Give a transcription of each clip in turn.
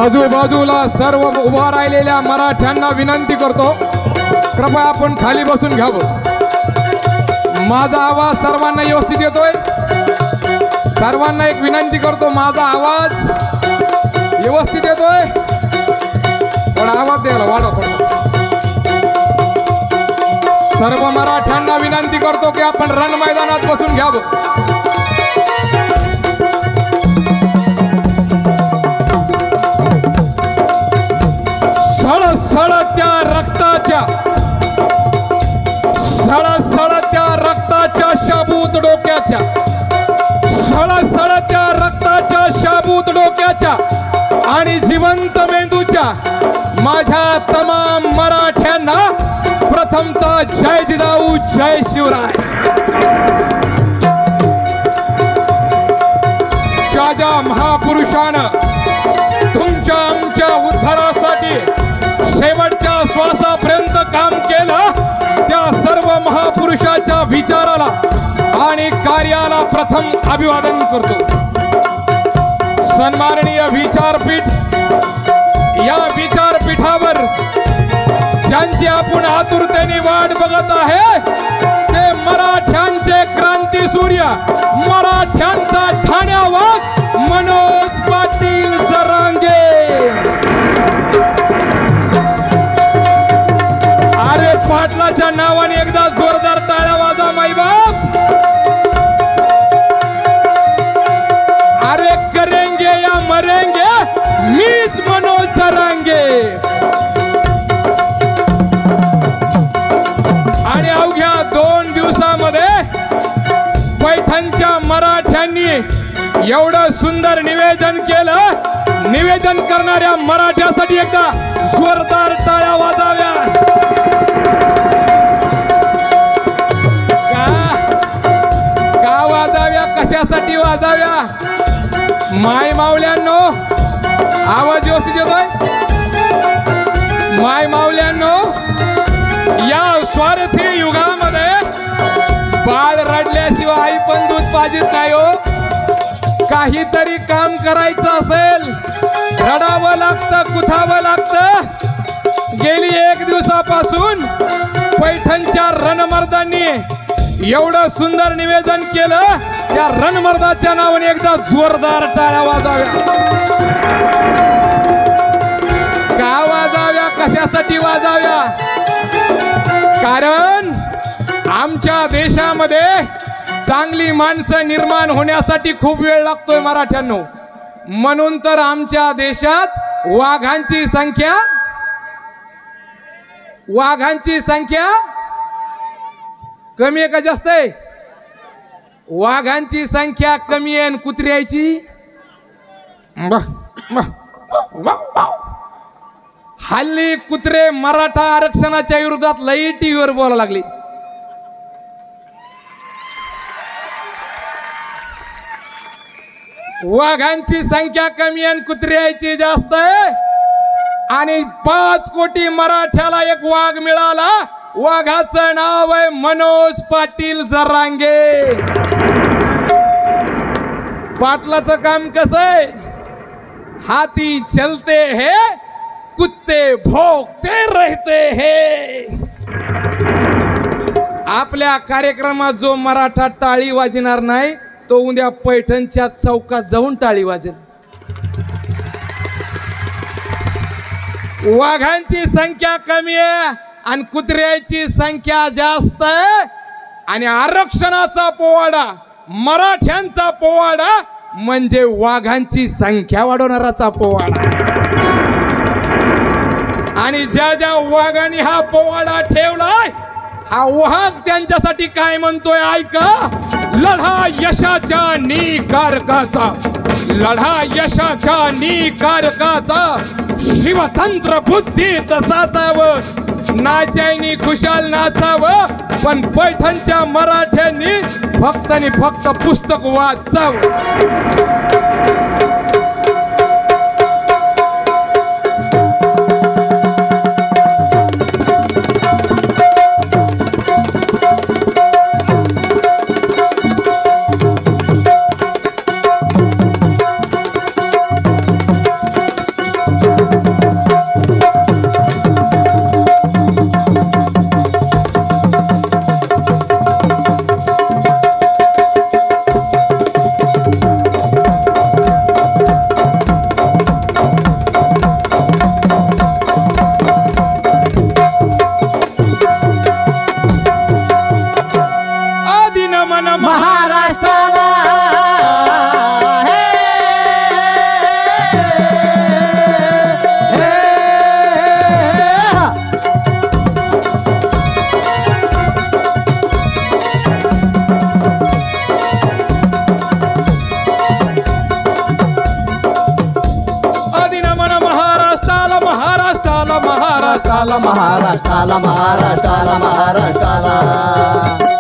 आजूबाजूला सर्व उभा राहिलेल्या मराठ्यांना विनंती करतो, कृपया आपण खाली बसून घ्यावं। माझा आवाज सर्वांना व्यवस्थित येतोय? सर्वांना एक विनंती करतो, माझा आवाज व्यवस्थित येतोय? थोडा आवाज द्यायला वाढव थोडा। सर्व मराठ्यांना विनंती करतो की आपण रण मैदानात बसून घ्यावं। सळसळत्या रक्ताच्या शाबूत डोक्याच्या, सळसळत्या रक्ताच्या शाबूत डोक्याच्या आणि जिवंत मेंदूच्या माझ्या तमाम मराठ्यांना प्रथमतः जय जिजाऊ, जय शिवराय। ज्या महापुरुषानं तुमच्या आमच्या उद्धारासाठी शेवटच्या श्वासापर्यंत काम केलं, त्या सर्व महापुरुषाच्या विचाराला आणि कार्याला प्रथम अभिवादन करतो। सन्माननीय विचारपीठ, या विचारपीठावर ज्यांची आपण आतुरतेने वाट बघत आहे ते मराठ्यांचे क्रांती सूर्य, मराठ्यांचा ठाण्यावर मनोज पाटील जरांगे। अरे पाटलाच्या नावाने एकदा जोरदार टाळ्या वाजा माईबाप। अरे करेंगे या मरेंगे, मीच मनोज जरांगे। आणि अवघ्या 2 दिवसामध्ये पैठणच्या मराठ्यांनी एवढं सुंदर निवेदन केलं। निवेदन करणाऱ्या मराठ्यासाठी एकदा जोरदार टाळ्या वाजाव्या। का वाजाव्या, कशासाठी वाजाव्या? माय मावल्यांनो, आवाज व्यवस्थित येतोय? माय मावल्यांनो, या स्वार्थी युगामध्ये बाळ रडल्याशिवाय आई पण दूध पाजित नाही हो। काहीतरी काम करायचं असेल, रडावं लागतं, कुथावं लागतं। गेली 1 दिवसापासून पैठणच्या रणमर्दांनी एवढं सुंदर निवेदन केलं, त्या रणमर्दाच्या नावाने एकदा जोरदार टाळ्या वाजाव्या। का वाजाव्या, कशासाठी वाजाव्या? कारण आमच्या देशामध्ये चांगली माणसं निर्माण होण्यासाठी खूप वेळ लागतोय मराठ्यांनो। म्हणून तर आमच्या देशात वाघांची संख्या कमी आहे का जास्त आहे? वाघांची संख्या कमी आहे आणि कुत्र्याची हल्ली कुत्रे मराठा आरक्षणाच्या विरोधात लई टीव्हीवर बोलायला लागले। वाघांची संख्या कमी आणि कुत्र्याची जास्त आहे। आणि 5 कोटी मराठ्याला एक वाघ मिळाला, वाघाचं नाव आहे मनोज पाटील जरांगे। पाटलाचं काम कसं आहे? हाथी चलते हैं, कुत्ते भौंकते रहते हैं। आपल्या कार्यक्रमात जो मराठा टाळी वाजणार नाही तो उद्या पैठणच्या चौकात जाऊन टाळी वाजेल। वाघांची संख्या कमी आहे आणि कुत्र्याची संख्या जास्त आहे। आणि आरक्षणाचा पोवाडा, मराठ्यांचा पोवाडा म्हणजे वाघांची संख्या वाढवणाराचा पोवाडा। आणि ज्या ज्या वाघांनी हा पोवाडा ठेवलाय, हा वाघ त्यांच्यासाठी काय म्हणतोय ऐका। लढा यशाच्या निकारकाचा, लढा यशाच्या निकारकाचा, शिवतंत्र बुद्धी तसाचावं, नाचायनी खुशाल नाचावं, पण पैठणच्या मराठ्यांनी फक्त आणि फक्त पुस्तक वाचावं। महाराष्ट्राला महाराष्ट्राला महाराष्ट्राला महाराष्ट्राला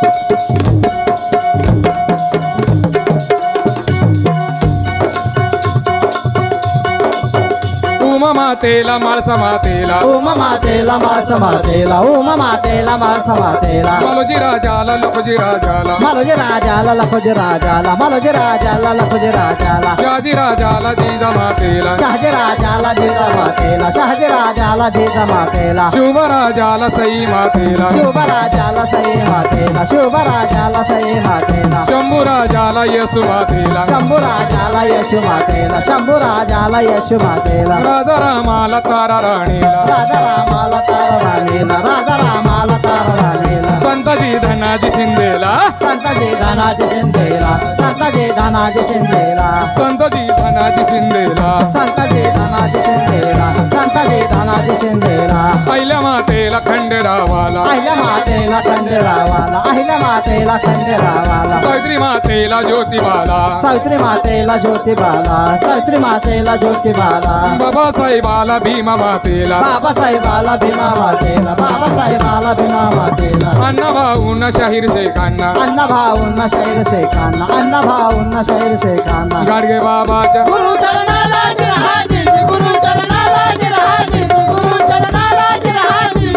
मातेला माळसा मातेला ओम मातेला माळसा मातेला ओम मातेला माळसा मातेला मालोजी राजाला लखोजी राजाला मालोजी राजाला लखोजी राजाला मालोजी राजाला लखोजी राजाला शहाजी राजाला जिजा मातेला शहाजी राजाला जिजा मातेला शहाजी राजाला जिजा मातेला शुभ राजाला सई मातेला शुभ राजाला सई मातेला शुभ राजाला सई मातेला शंभू राजाला येसू मातेला शंभू राजाला यशू मातेला शंभू राजाला यशू मातेला राजा रामाला तारा राणीला राजा रामाला तारा राणीला राजा रामाला तारा राणीला संताजी धनाजी शिंदेला संताजी धनाजी शिंदेला संताजी धनाजी शिंदेला संताजी धनाजी शिंदेला संताजी धनाजी शिंदेला संताजी धनाजी शिंदेला पहिल्या मातेला खंडेरावाला अहिल्या मातेला खंडेरावाला अहिल्या मातेला खंडेरावाला सावित्री मातेला ज्योतिबाला सावित्री मातेला ज्योतिबाला सावित्री मातेला ज्योतिबाला बाबासाहेबाला भीमा मातेला बाबासाहेबाला भीमा मातेला बाबासाहेबाला भीमा मातेला अण्णा भाऊंना शाहीर शेखांना अण्णा भाऊंना शाहीर शेखांना अण्णा भाऊंना शाहीर शेखांना गाडगे बाबाच्या गुरु चरणाला जिरहाजी गुरु चरणाला जिरहाजी गुरु चरणाला जिरहाजी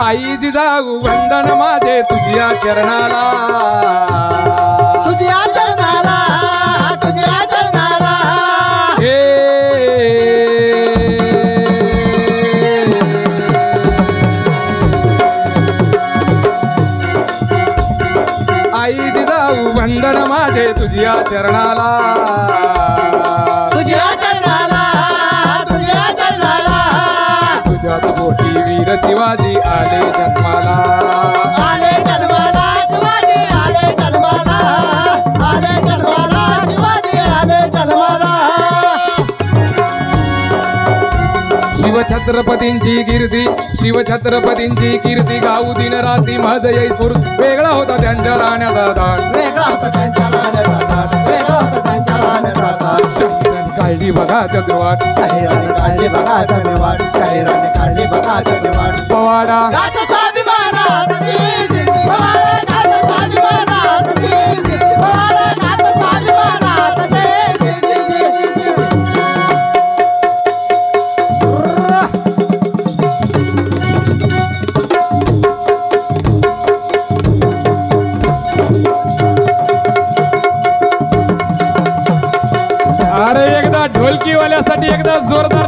आई जिजाऊ वंदन माझे तुझ्या चरणाला तुझ्या चरणाला तुझ्या चरणाला हे आई जिजाऊ वंदन माझे तुझ्या चरणाला तुझ्या चरणाला तुझ्या चरणाला तुझ्यात मोठी वीर शिवाजी आले जन्माला आले जन्माला शिवाजी आले जन्माला आले जन्माला शिवाजी आले जन्माला शिवछत्रपतींची शिवछत्रपतींची कीर्ती गाऊ दिन रात्री महज जयपूर वेगळा होता त्यांच्या राहण्याचा दाट वेगळा होता त्यांच्या राहण्याचा थाट वेगळा होता त्यांच्या राहण्याचा थाट शहीदांनी काढली बघा चंद्रवाट शाहिराने काढली बघा धन्यवाद शाहिराने काढली बघा धन्यवाद पवाडा गात स्वाभिमानात जी पवाडा गात स्वाभिमानात जी पवाडा गात स्वाभिमानात अरे एकदा ढोलकीवाल्यासाठी एकदा जोरदार